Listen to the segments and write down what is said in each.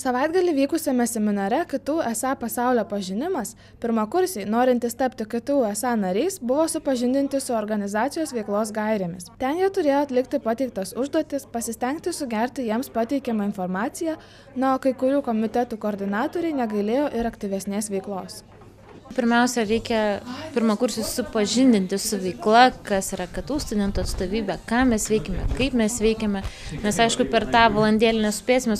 Savaitgalį vykusiame seminare KTU SA pasaulio pažinimas pirmakursiai, norintys tapti KTU SA nariais, buvo supažindinti su organizacijos veiklos gairėmis. Ten jie turėjo atlikti pateiktas užduotis, pasistengti sugerti jiems pateikiamą informaciją, o kai kurių komitetų koordinatoriai negailėjo ir aktyvesnės veiklos. Pirmiausia, reikia pirmakursius supažindinti su veikla, kas yra KTU studentų atstovybė, ką mes veikime, kaip mes veikiame. Mes, aišku, per tą valandėlį nespėsime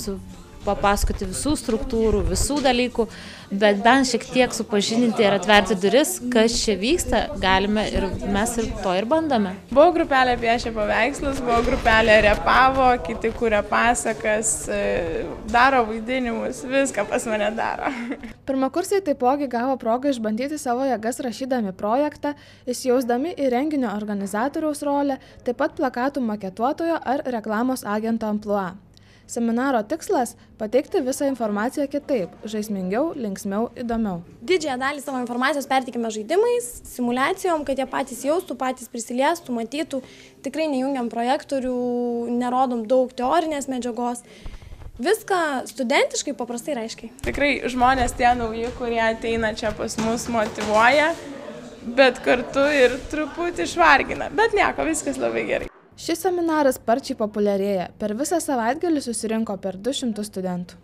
papasakoti visų struktūrų, visų dalykų, bet bent šiek tiek supažindinti ir atverti duris, kas čia vyksta, galime ir mes ir to ir bandome. Buvo grupelė piešė paveikslus, buvo grupelė repavo, kiti kuria pasakas, daro vaidinimus, viską pas mane daro. Pirmakursiai taipogi gavo progą išbandyti savo jėgas rašydami projektą, įsijausdami į renginio organizatoriaus rolę, taip pat plakatų maketuotojo ar reklamos agento amplua. Seminaro tikslas – pateikti visą informaciją kitaip, žaismingiau, linksmiau, įdomiau. Didžiąją dalį savo informacijos perteikime žaidimais, simulacijom, kad jie patys jaustų, patys prisiliestų, matytų. Tikrai nejungiam projektorių, nerodom daug teorinės medžiagos. Viską studentiškai, paprastai ir aiškiai. Tikrai žmonės tie nauji, kurie ateina čia pas mus, motyvuoja, bet kartu ir truputį išvargina. Bet nieko, viskas labai gerai. Šis seminaras sparčiai populiarėja. Per visą savaitgalį susirinko per 200 studentų.